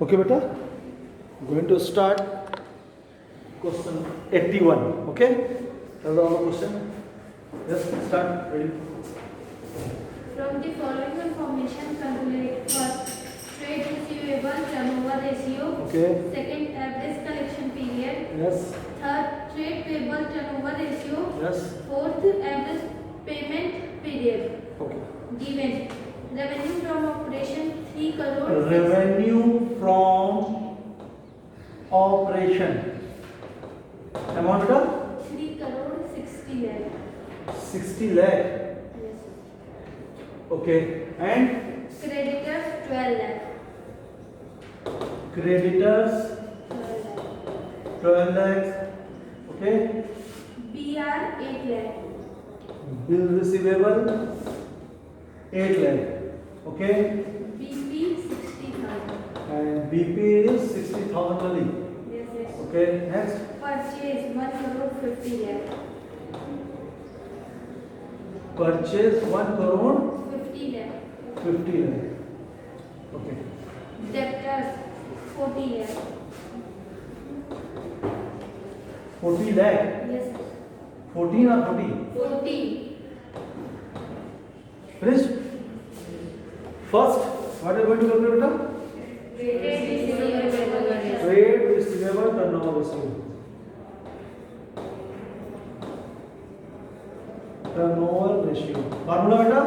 Okay, beta. Going to start question 81. Okay. That's all the question. Yes, start. Ready. From the following information, calculate first trade receivable turnover ratio. Okay. Second, average collection period. Yes. Third, trade payable turnover ratio. Yes. Fourth, average payment period. Okay. Given revenue from operation 3 crore. Revenue from operation. Amount beta? 3 crore 60 lakh. 60 lakh. Yes. Okay. And Creditors 12 lakh. creditors 12 lakh. 12 lakhs. Okay. BR 8 lakh. Bill receivable 8 lakh. Okay. BP 60,000. And BP is 60,000 only. Yes, yes. Okay. Next. Purchase 1 crore 50 lakh. Purchase 1 crore 50 lakh. 50 lakh. Okay. Debtors 40 lakh. 40 lakh. Yes, 14 or 40? 40. Finished? First, what are you going to calculate, beta? Trade receivable. Trade receivable turnover ratio. Turnover ratio. Formula beta?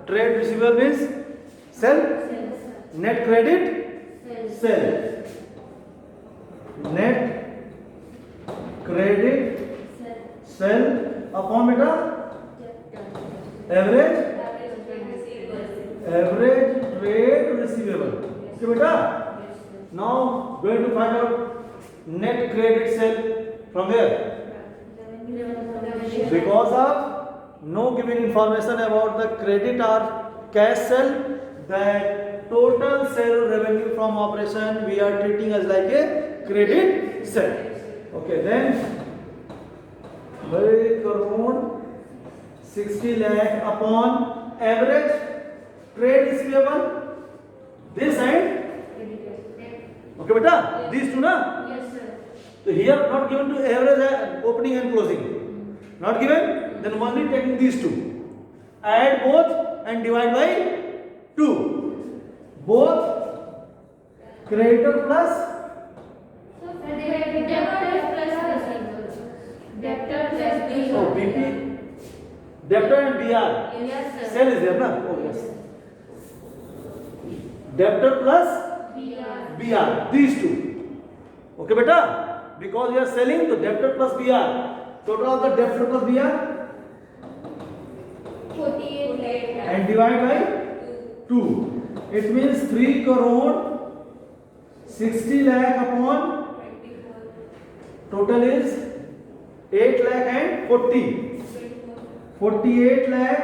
Trade receivable means sell, net credit, sell. Net credit, sell upon beta average trade receivable. Okay, beta? Now going to find out net credit sell from where? Because of no given information about the credit or cash sell, that total sale revenue from operation we are treating as like a credit sell. Okay, then 1 crore 60 lakh upon average trade receivable this side. Okay, beta? These two, na? Yes, sir. So here not given to average opening and closing. Not given, then only taking these two. Add both and divide by 2. Both creditor plus oh, BP. Debtor and BR. Yes, sir. Sale is there, na? Oh, yes. Debtor plus BR. These two. Okay, beta? Because we are selling to debtor plus BR. Total of the debtor plus BR 48 lakh. and divide by 2. It means 3 crore 60 lakh upon total is 8 lakh and 40. 48 lakh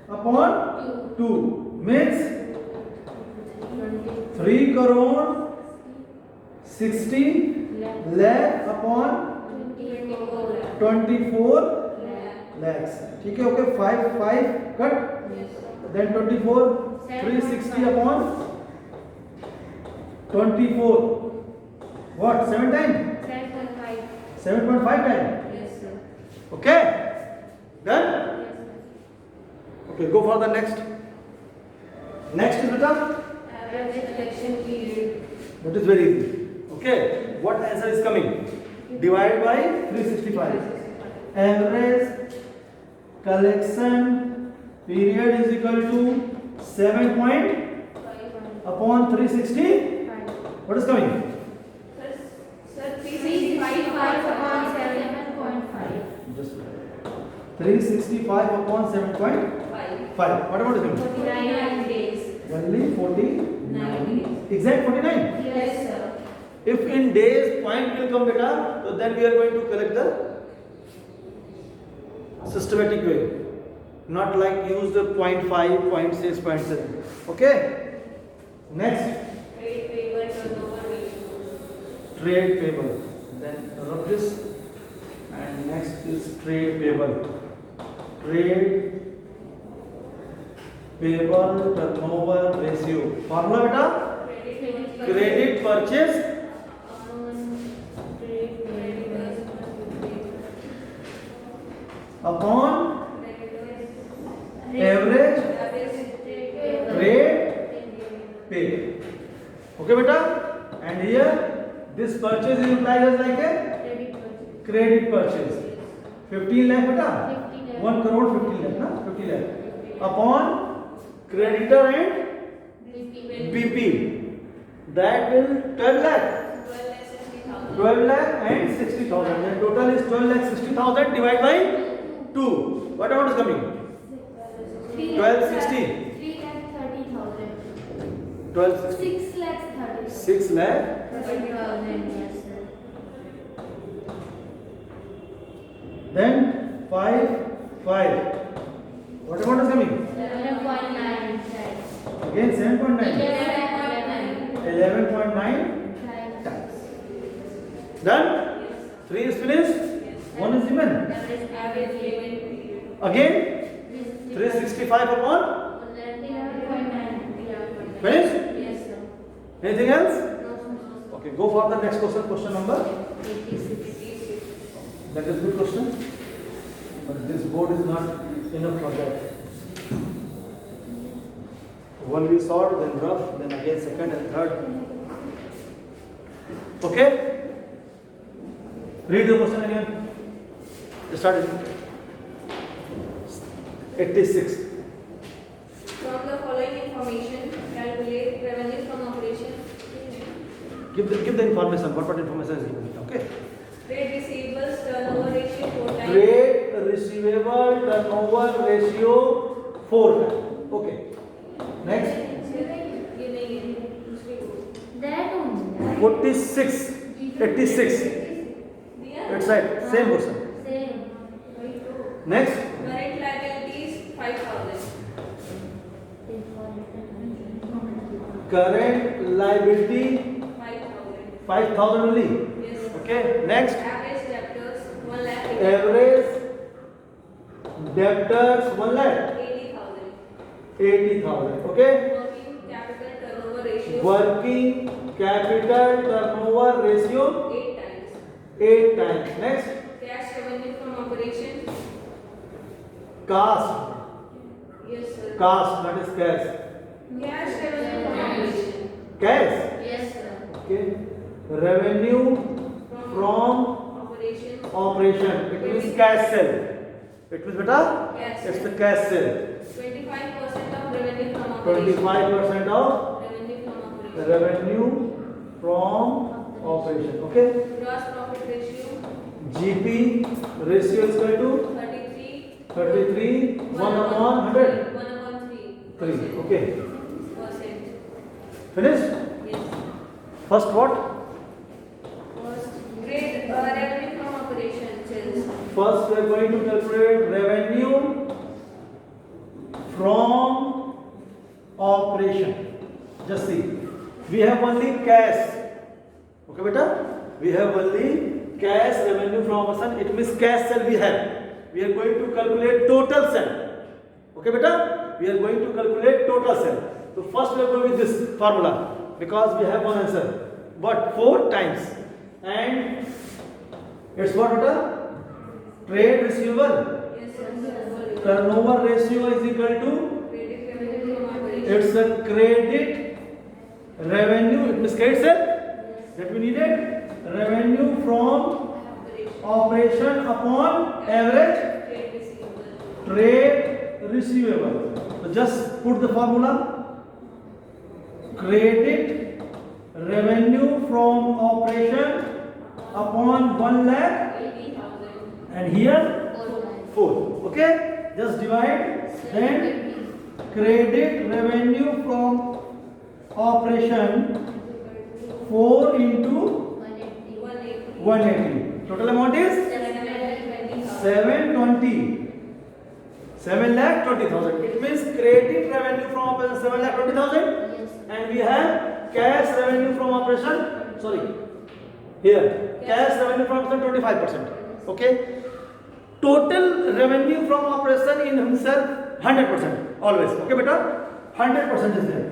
upon 2 means 3 crore 60 lakh upon 24 lakhs. ठीक है? Okay, 5 cut. Then 24 360 upon 24. What? 7 times? 7.5 times. Yes, sir. Okay? Done? Okay, go for the next. Next is beta? Average collection period. That is very easy. Okay, what answer is coming? Divide by 365. Average collection period is equal to 7 point upon 360. What is coming? Sir, 365 upon 7.5. Just 365 upon 7.5. What about is coming? 49 days. Only 49. Exact 49. Yes, sir. If in days point will come beta, so then we are going to collect the systematic way, not like use the 0.5, 0.6, 0.7. Okay. Next, Trade payable turnover ratio. trade payable. Then rub this, and next is trade payable. Trade payable turnover ratio. Formula beta? Credit purchase upon average rate paid. Okay, beta? And here this purchase is implied as like a credit purchase. 15 lakh, beta? 1 crore 15 lakh, na? 50 lakh. Upon creditor and BP. That will 12 lakh. 12 lakh and 60,000. The total is 12 lakh 60,000 divided by 2. What amount is coming? 1260. 1260. 6 lakh. Then 5. What amount is coming? Again 7.9. 11.9 times. Done? 3 is finished. 1 is given. Again 365 upon. Finished? Anything else? Okay, go for the next question. Question number. That is good question. But this board is not enough for that. One we solved, then rough, then again second and third. Okay? Read the question again. Start it. 86. From the following information, calculate revenue from operations. Give the information. What information is given? Okay. Trade receivables turnover ratio 4 times. Trade receivable turnover ratio 4 times. Okay. Next. 46. 86. That's right. Same question. Next. Current liabilities 5,000. Current liability 5,000. 5,000 only. Yes. Okay. Next. Average debtors 1 lakh. Average debtors 1 lakh 80,000. 80,000. Okay. Working capital turnover ratio Working capital turnover ratio 8 times. 8 times. Next. Cash revenue from operation. Cash. Yes, sir. Cash, that is cash. Cash revenue from operation. Cash. Yes, sir. Okay. Revenue from Operation. operation. It means cash sale. It means beta? Cash It's sale. the cash sale. 25% of revenue from operation. 25% of Revenue from operation. revenue from operation. Okay. Gross profit ratio GP ratio is equal to 33 1 upon 100. 1 upon 3. 3. Okay. Percent. Finished? Yes. First what? First, grade revenue from operation sales. First we are going to calculate revenue from operation. Just see. We have only cash. Okay, beta? We have only cash revenue from operation. It means cash sale we have. We are going to calculate total sale. Okay, beta? We are going to calculate total sale. So first we are going with this formula because we have one answer. But 4 times. And it's what, beta? Trade receivable. Yes, sir. Turnover ratio is equal to. Credit revenue from operation. It's a credit revenue. It means credit sale that we needed. Revenue from operation upon average Trade receivable. trade receivable. So just put the formula. Credit revenue from operation upon 1 lakh 80,000. and here 4. Okay? Just divide. Then credit revenue from operation 4 into 180. Total amount is 720. 7,20,000. It means credit revenue from operation 7,20,000 and we have cash revenue from operation. Sorry. Here cash revenue from operation 25%. Okay. Total revenue from operation in himself 100% always. Okay, beta? 100% is there.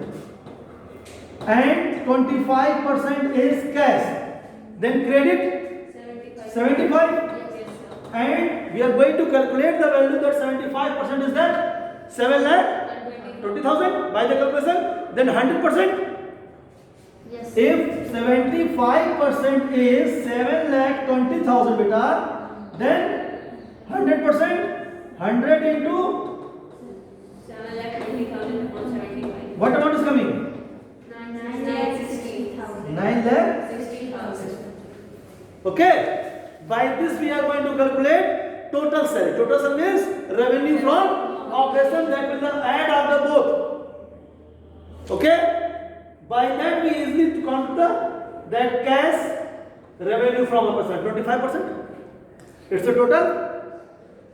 And 25% is cash, then credit 75, Yes, sir. and we are going to calculate the value that 75% is that 7,20,000 by the calculation. Then 100%. Yes. If 75% is 7,20,000 beta, then 100%, 100 into 7,20,000 upon 75. what amount is coming? 9,60,000. 9 lakh. 60,000. Okay. By this we are going to calculate total sale. Total sale means revenue from operation, that will the add of the both. Okay. By that we easily count that cash revenue from operation 25%. It's the total,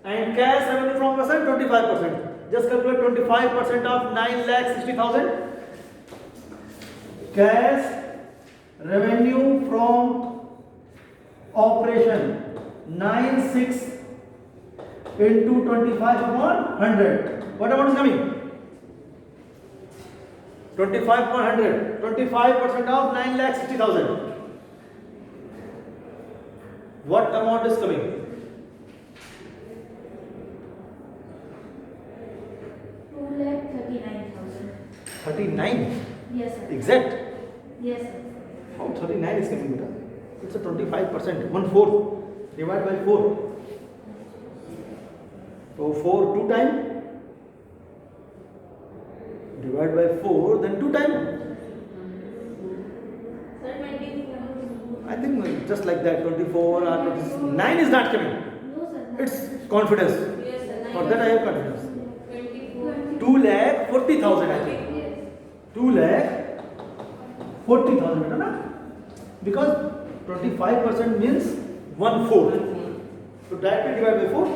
and cash revenue from operation 25%. Just calculate 25% of 9,60,000. Cash revenue from operation 96 into 25 upon 100. What amount is coming? 25 upon 100. 25% of 9,60,000. What amount is coming? 2,39,000. 39. Yes, sir. Exact. Yes, sir. How 39 is coming, beta? It's a 25%. 1/4. Divide by 4. So 4 2 times. Divide by 4, then 2 times. Sir, 20. I think just like that, 24 or 29 is not coming. No, sir. It's confidence. Yes, sir. For that I have confidence. 24. 2,40,000 I think. Yes. 2,40,000 beta na? Because 25% means 1/4. So directly divide by 4.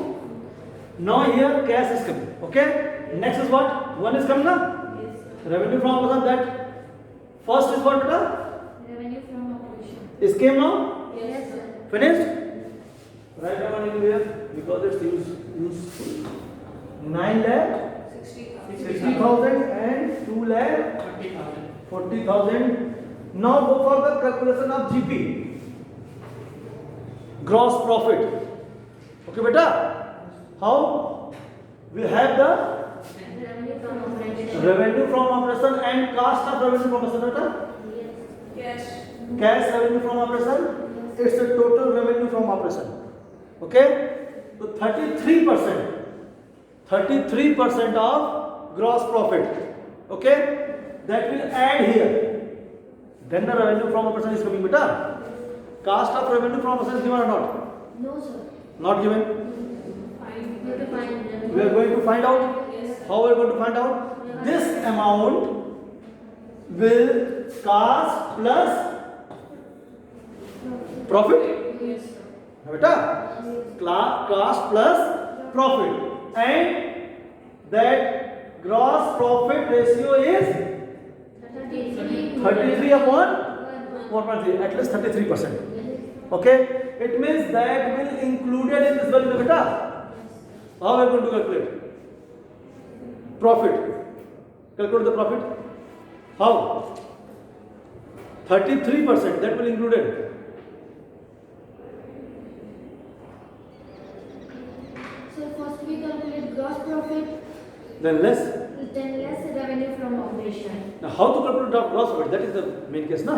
Now here cash is coming. Okay. Next is what? 1 is coming na? Yes, sir. Revenue from operation, that first is what beta? Revenue from operation. Is came now? Yes, sir. Finished? Write down in here because it's useful. 9 lakh 60,000. 60,000 and 2 lakh 40,000. Now go for the calculation of GP, gross profit. Okay, beta. How? We have the Revenue from operation. revenue from operation and cost of revenue from operation, beta. Yes. Cash. Cash revenue from operation. It's the total revenue from operation. Okay. So 33% of gross profit. Okay. That will add here. Then the revenue from operation is coming, beta. Cost of revenue from operation is given or not? No, sir. Not given. Fine. You have to find revenue. We are going to find out. Yes. How we are going to find out? This amount will cost plus profit. Yes, sir. Beta. Cost plus profit, and that gross profit ratio is 33 upon 4.3, at least 33%. Okay, it means that will included in this value, beta. How are we going to calculate profit? Calculate the profit. How? 33%, that will included. So first we calculate gross profit, Then less. then less revenue from operation. Now, how to calculate the gross profit? That is the main case, na?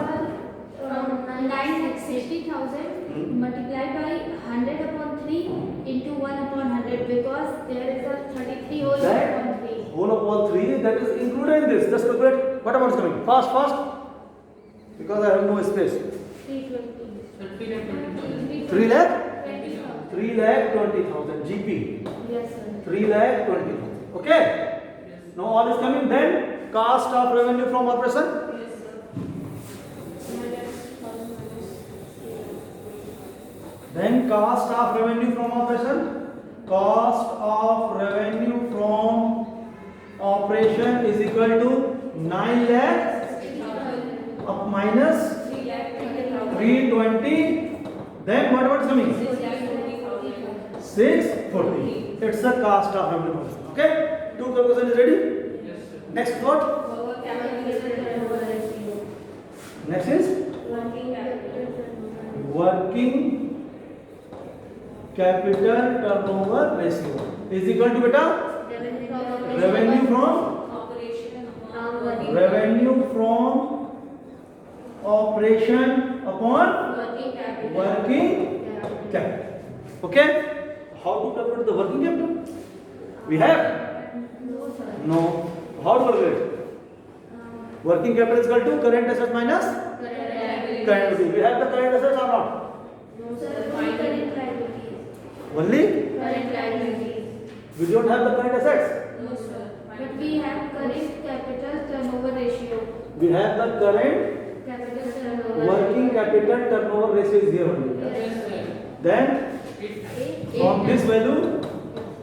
960,000 multiplied by 100 upon 3 into 1 upon 100, because there is a 33 whole That upon 3. whole upon 3, that is included in this. Just calculate what amount is coming. Fast, fast. Because I have no space. 320. 3 lakh? 20,000. 3,20,000 GP. Yes, sir. 3,20,000. Okay? Now all is coming. Then cost of revenue from operation. Yes, sir. Then cost of revenue from operation. Cost of revenue from operation is equal to 9 lakh 60,000. up minus 3,20,000. 320. Then what is coming? 6,20,000. 640. It's the cost of revenue from operation. Okay? Two calculation is ready. Next what? Our calculated turnover ratio. Next is Working capital. working capital turnover ratio is equal to beta revenue from Operation From working revenue from operation upon working capital. working capital. Okay, how to calculate the working capital? We have No, sir. no. How to calculate? Working capital is equal to current asset minus Current current liability. We have the current assets or not? No, sir. Only current liabilities. Only Current liabilities. we don't have the current assets. No, sir. But we have current capital turnover ratio. We have the current Capital turnover. working capital turnover ratio is here only. Yes, sir. Then Eight- from eight this lakh- value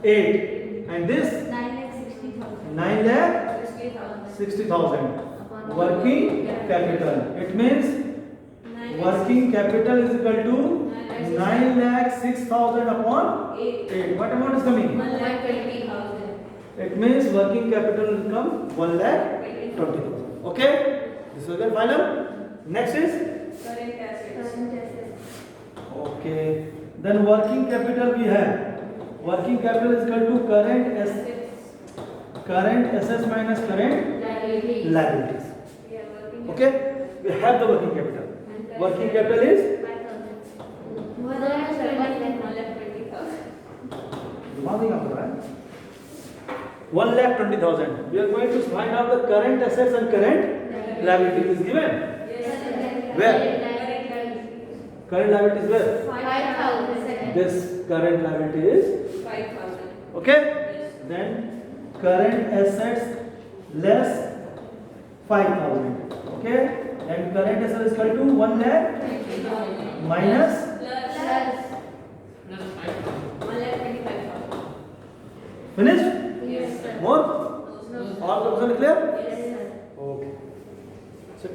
8 and this 9,60,000. 9 lakh 60,000. 60,000 working capital. It means working capital is equal to 9 lakh 6,000 upon 8. What amount is coming? 1,20,000. It means working capital will come 1 lakh 20,000. Okay, this is the final. Next is Current assets. Current assets. okay. Then working capital we have. Working capital is equal to current assets minus current Liabilities. liabilities. Yeah, working Okay, we have the working capital. Working capital is 5,000. 1,20,000. दिमाग नहीं काम कर रहा है 1,20,000. We are going to find out the current assets and current liabilities is given. Yes, sir. Where? Current liabilities. Current liabilities where? 5,000. This current liability is 5,000. okay. Yes. Then current assets less 5,000. Okay. And current assets is equal to 1 lakh 20,000. minus Plus. Plus. 1,25,000. finished. Yes, sir. More? No, All the question clear? Yes, sir. Okay. Sit.